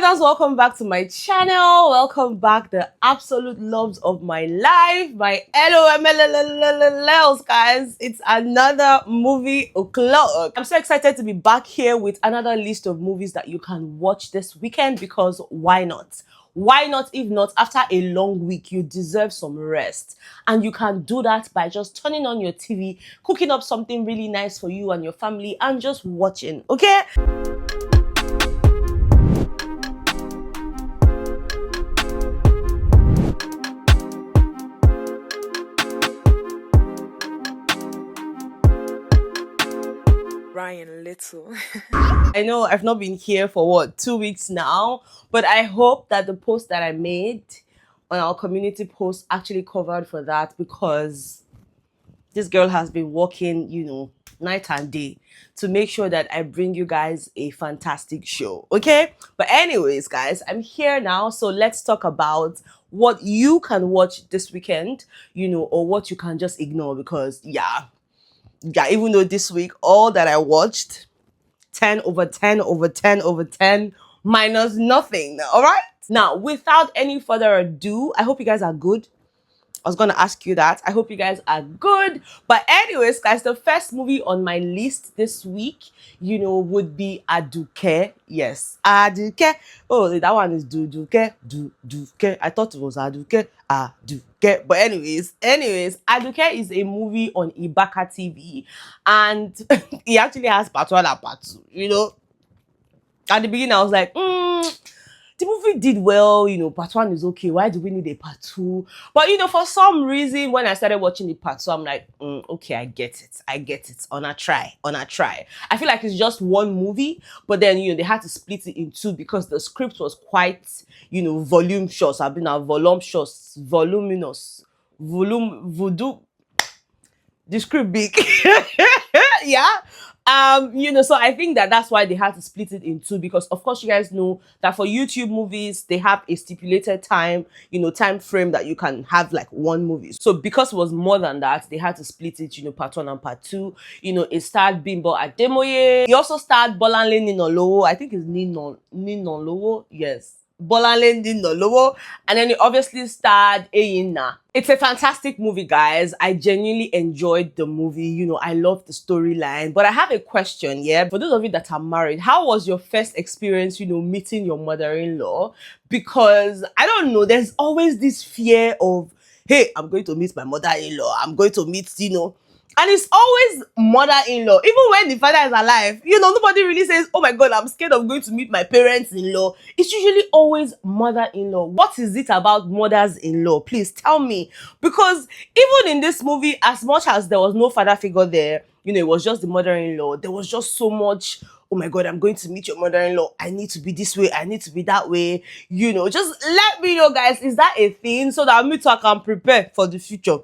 Guys, welcome back to my channel. Welcome back, the absolute loves of my life, my LOMLLLLs, guys. It's another movie o'clock. I'm so excited to be back here with another list of movies that you can watch this weekend, because why not? Why not? If not, after a long week, you deserve some rest. And you can do that by just turning on your TV, cooking up something really nice for you and your family, and just watching, okay? Ryan Little. I know I've not been here for what, 2 weeks now, but I hope that the post that I made on our community post actually covered for that, because this girl has been working, night and day to make sure that I bring you guys a fantastic show, okay? But anyways, guys, I'm here now, so let's talk about what you can watch this weekend, or what you can just ignore, because yeah, even though this week all that I watched, 10 over 10 over 10 over 10 minus nothing. All right, now without any further ado, I hope you guys are good. I was gonna ask you that. I hope you guys are good. But anyways, guys, the first movie on my list this week, would be Aduk. Yes, Aduk. Oh, that one is Duduke. Duduke. I thought it was Aduk. Aduk. But anyways, Aduk is a movie on Ibaka TV, and he actually has part 1 and part 2. At the beginning, I was like, the movie did well, part 1 is okay. Why do we need a part 2? But, for some reason, when I started watching the part 2, I'm like, okay, I get it. On a try. I feel like it's just one movie, but then, they had to split it in 2 because the script was quite, voluminous, voodoo. The script big. Yeah. So I think that's why they had to split it in 2, because of course you guys know that for YouTube movies, they have a stipulated time, time frame that you can have like one movie. So because it was more than that, they had to split it, part 1 and part 2. It starred Bimbo Ademoye. He also starred Bolanle Ninolowo. I think it's Ninolowo. Yes. Bolanle Ninolowo. And then it obviously starred Eyina. It's a fantastic movie, guys. I genuinely enjoyed the movie. I love the storyline. But I have a question, yeah? For those of you that are married, how was your first experience, meeting your mother-in-law? Because, I don't know, there's always this fear of, hey, I'm going to meet my mother-in-law. I'm going to meet, and it's always mother-in-law. Even when the father is alive, nobody really says, oh my God, I'm scared of going to meet my parents-in-law. It's usually always mother-in-law. What is it about mothers-in-law? Please tell me. Because even in this movie, as much as there was no father figure there, it was just the mother-in-law, there was just so much, oh my God, I'm going to meet your mother-in-law. I need to be this way. I need to be that way. Just let me know, guys. Is that a thing? So that me too, I can prepare for the future.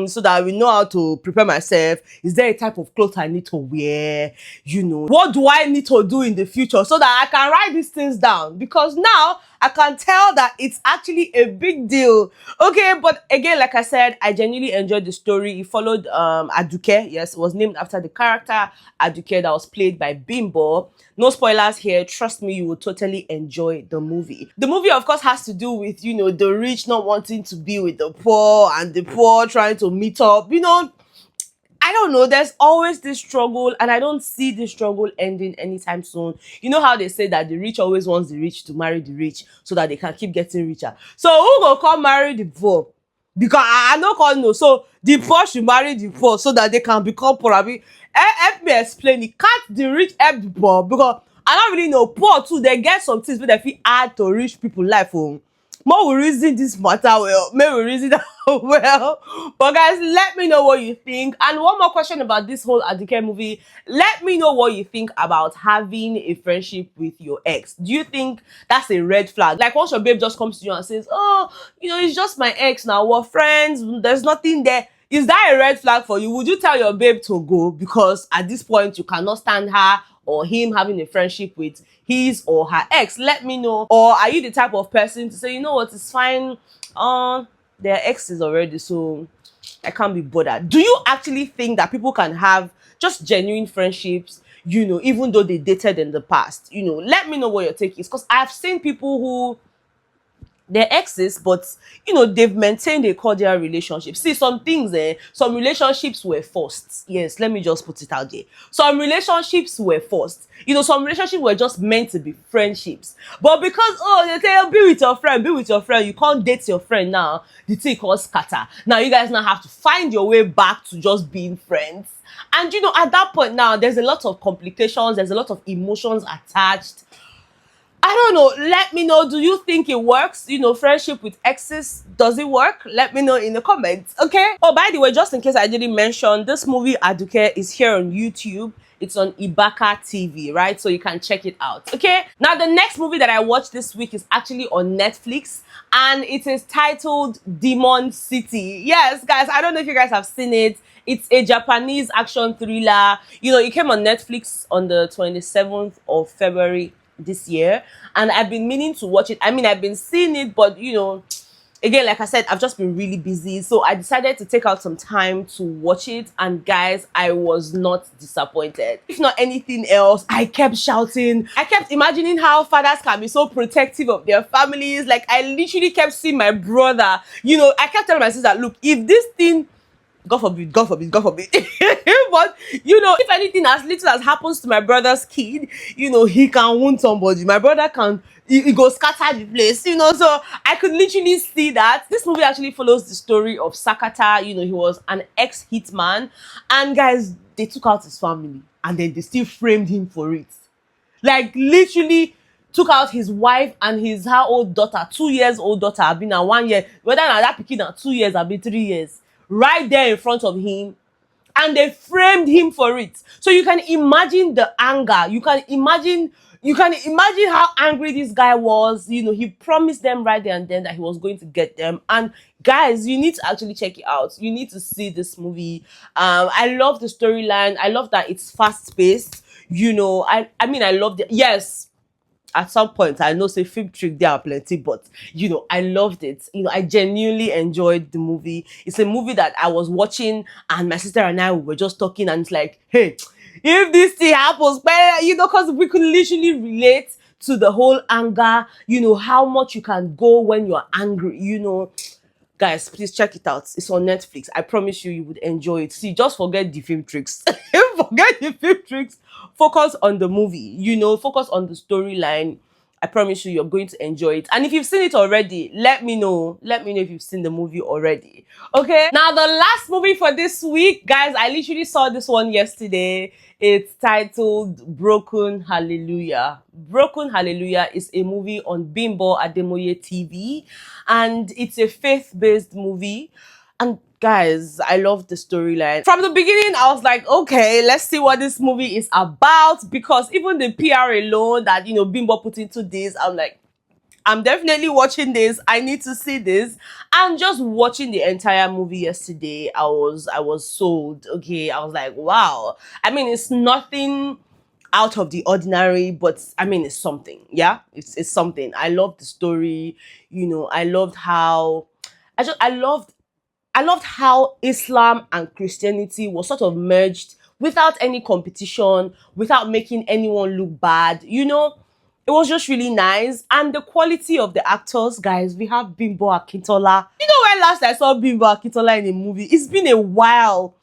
So that I will know how to prepare myself. Is there a type of clothes I need to wear? What do I need to do in the future so that I can write these things down? Because now I can tell that it's actually a big deal. Okay, but again, like I said, I genuinely enjoyed the story. It followed Aduk. Yes, it was named after the character Aduk that was played by Bimbo. No spoilers here. Trust me, you will totally enjoy the movie. The movie, of course, has to do with, the rich not wanting to be with the poor and the poor trying to meet up. I don't know, there's always this struggle, and I don't see this struggle ending anytime soon. You know how they say that the rich always wants the rich to marry the rich so that they can keep getting richer. So who go come marry the poor? Because I no call no. So the poor should marry the poor so that they can become poor. Help me explain it. Can't the rich help the poor? Because I don't really know. Poor too, they get some things where they feel add to rich people life. More we reason this matter well. May we reason that well. But guys, let me know what you think. And one more question about this whole Aduk movie. Let me know what you think about having a friendship with your ex. Do you think that's a red flag? Like once your babe just comes to you and says, oh, it's just my ex now. We're friends. There's nothing there. Is that a red flag for you? Would you tell your babe to go? Because at this point, you cannot stand her or him having a friendship with his or her ex. Let me know. Or are you the type of person to say, you know what, it's fine, they're exes already, so I can't be bothered. Do you actually think that people can have just genuine friendships, even though they dated in the past. Let me know what your take is, because I've seen people who they're exes, but they've maintained a cordial relationship. See, some relationships were forced. Yes, let me just put it out there. Some relationships were forced. Some relationships were just meant to be friendships. But because they say, oh, be with your friend, you can't date your friend now. The thing called scatter. Now you guys now have to find your way back to just being friends. And at that point now, there's a lot of complications, there's a lot of emotions attached. I don't know. Let me know. Do you think it works? Friendship with exes, does it work? Let me know in the comments, okay? Oh, by the way, just in case I didn't mention, this movie Aduk is here on YouTube. It's on Ibaka TV, right? So you can check it out, okay? Now, the next movie that I watched this week is actually on Netflix, and it is titled Demon City. Yes, guys, I don't know if you guys have seen it. It's a Japanese action thriller. It came on Netflix on the 27th of February this year, and I've been meaning to watch it. I mean, I've been seeing it, but again, like I said, I've just been really busy, so I decided to take out some time to watch it. And guys, I was not disappointed. If not anything else, I kept shouting. I kept imagining how fathers can be so protective of their families. Like, I literally kept seeing my brother. I kept telling my sister, look, if this thing, God forbid, God forbid, God forbid. But, if anything as little as happens to my brother's kid, he can wound somebody. My brother can, he go scatter the place, so I could literally see that. This movie actually follows the story of Sakata. He was an ex-hitman. And guys, they took out his family and then they still framed him for it. Like, literally took out his wife and his how old daughter, 2 years old daughter, have been at 1 year. Whether or not that picking at 2 years, have been 3 years. Right there in front of him, and they framed him for it. So you can imagine the anger. You can imagine how angry this guy was. He promised them right there and then that he was going to get them. And guys, you need to actually check it out. You need to see this movie. I love the storyline. I love that it's fast paced. I mean, I love it. Yes, at some point, I know say film trick there are plenty, but I loved it. I genuinely enjoyed the movie. It's a movie that I was watching, and my sister and I were just talking, and it's like, hey, if this thing happens, because we could literally relate to the whole anger. How much you can go when you're angry. Guys, please check it out. It's on Netflix. I promise you would enjoy it. See, just forget the film tricks. Forget the film tricks. Focus on the movie. Focus on the storyline. I promise you're going to enjoy it. And if you've seen it already, let me know. Let me know if you've seen the movie already. Okay? Now, the last movie for this week, guys, I literally saw this one yesterday. It's titled Broken Hallelujah. Broken Hallelujah is a movie on Bimbo Ademoye TV, and it's a faith-based movie. And guys, I love the storyline. From the beginning, I was like, okay, let's see what this movie is about, because even the PR alone that Bimbo put into this, I'm like, I'm definitely watching this. I need to see this. And just watching the entire movie yesterday, I was sold. Okay, I was like, wow. I mean, it's nothing out of the ordinary, but I mean, it's something. Yeah, it's something. I love the story. I loved how I loved how Islam and Christianity was sort of merged without any competition, without making anyone look bad. It was just really nice. And the quality of the actors, guys, we have Bimbo Akintola. When last I saw Bimbo Akintola in a movie? It's been a while.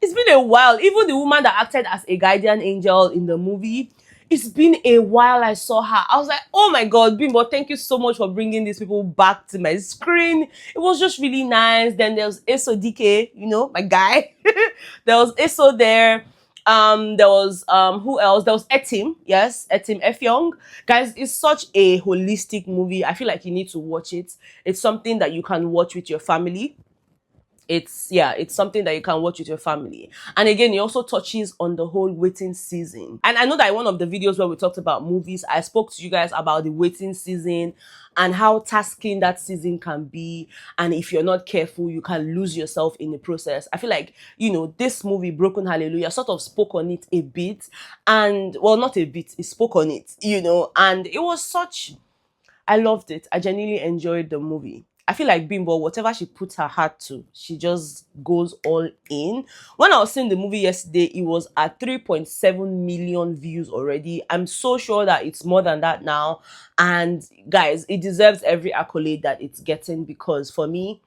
It's been a while. Even the woman that acted as a guardian angel in the movie, it's been a while I saw her. I was like, oh my God, Bimbo, thank you so much for bringing these people back to my screen. It was just really nice. Then there was Eso DK, my guy. There was Eso there. There was who else? There was Etim, yes, Etim Efyong. Guys, it's such a holistic movie. I feel like you need to watch it. It's something that you can watch with your family. It's something that you can watch with your family. And again, it also touches on the whole waiting season. And I know that in one of the videos where we talked about movies, I spoke to you guys about the waiting season and how tasking that season can be. And if you're not careful, you can lose yourself in the process. I feel like, this movie, Broken Hallelujah, sort of spoke on it a bit. And, well, not a bit, it spoke on it, and it was such... I loved it. I genuinely enjoyed the movie. I feel like Bimbo, whatever she puts her heart to, she just goes all in. When I was seeing the movie yesterday, it was at 3.7 million views already. I'm so sure that it's more than that now. And guys, it deserves every accolade that it's getting, because for me,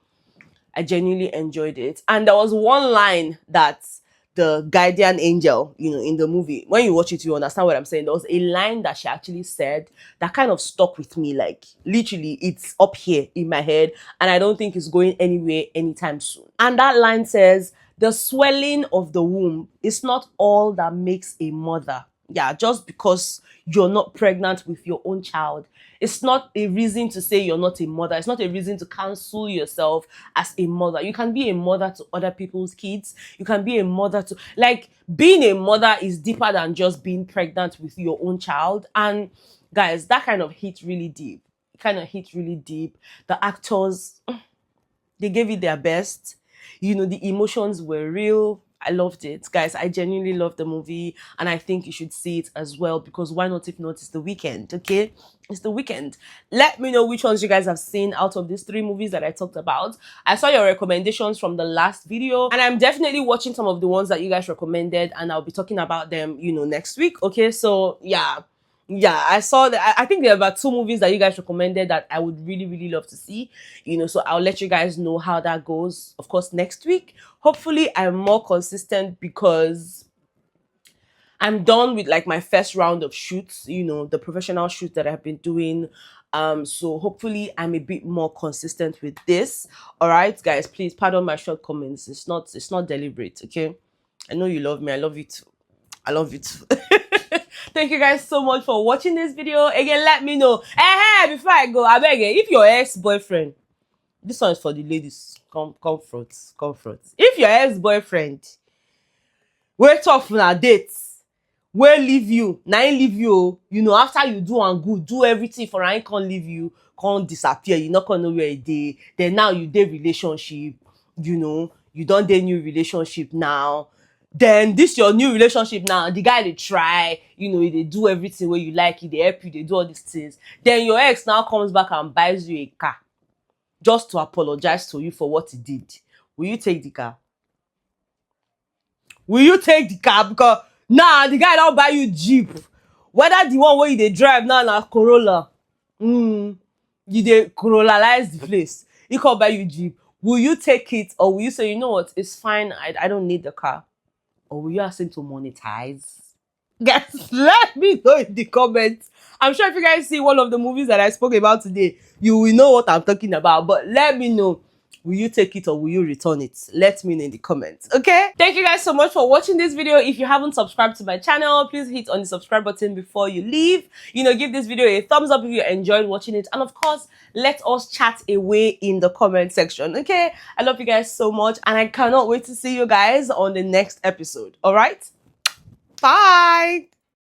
I genuinely enjoyed it. And there was one line that the guardian angel, in the movie, when you watch it, you understand what I'm saying. There was a line that she actually said that kind of stuck with me. Like, literally, it's up here in my head, and I don't think it's going anywhere anytime soon. And that line says, the swelling of the womb is not all that makes a mother. Yeah, just because you're not pregnant with your own child, it's not a reason to say you're not a mother. It's not a reason to cancel yourself as a mother. You can be a mother to other people's kids. You can be a mother to, like, being a mother is deeper than just being pregnant with your own child. And guys, that kind of hit really deep. It kind of hit really deep. The actors, they gave it their best. The emotions were real. I loved it. Guys, I genuinely loved the movie, and I think you should see it as well, because why not if not? It's the weekend, okay? It's the weekend. Let me know which ones you guys have seen out of these 3 movies that I talked about. I saw your recommendations from the last video, and I'm definitely watching some of the ones that you guys recommended, and I'll be talking about them, next week, okay? So, yeah, I saw that. I think there are about 2 movies that you guys recommended that I would really, really love to see, so I'll let you guys know how that goes, of course, next week. Hopefully, I'm more consistent, because I'm done with like my first round of shoots, the professional shoots that I've been doing. So hopefully I'm a bit more consistent with this. All right, guys, please pardon my shortcomings. It's not deliberate, okay? I know you love me. I love you too. I love you too. Thank you guys so much for watching this video. Again, let me know. Hey, before I go, I beg you, if your ex-boyfriend, this one is for the ladies, comfort. If your ex-boyfriend wait off na dates, wey leave you, na him leave you, after you do am good, do everything for am, can't leave you, can't disappear, you not gonna know where e dey. Then now you dey relationship, you don dey new relationship now. Then this your new relationship now, the guy dey try, they do everything where you like, they help you, they do all these things. Then your ex now comes back and buys you a car just to apologize to you for what he did. Will you take the car? Will you take the car? Because now the guy don't buy you Jeep. Whether the one where you dey drive now na Corolla, you dey Corollalize the place. He can't buy you Jeep. Will you take it, or will you say, you know what, it's fine, I don't need the car? Or will you ask him to monetize? Guys, let me know in the comments. I'm sure if you guys see one of the movies that I spoke about today, you will know what I'm talking about. But let me know. Will you take it or will you return it? Let me know in the comments, okay? Thank you guys so much for watching this video. If you haven't subscribed to my channel, please hit on the subscribe button before you leave. Give this video a thumbs up if you enjoyed watching it. And of course, let us chat away in the comment section, okay? I love you guys so much, and I cannot wait to see you guys on the next episode, all right? Bye!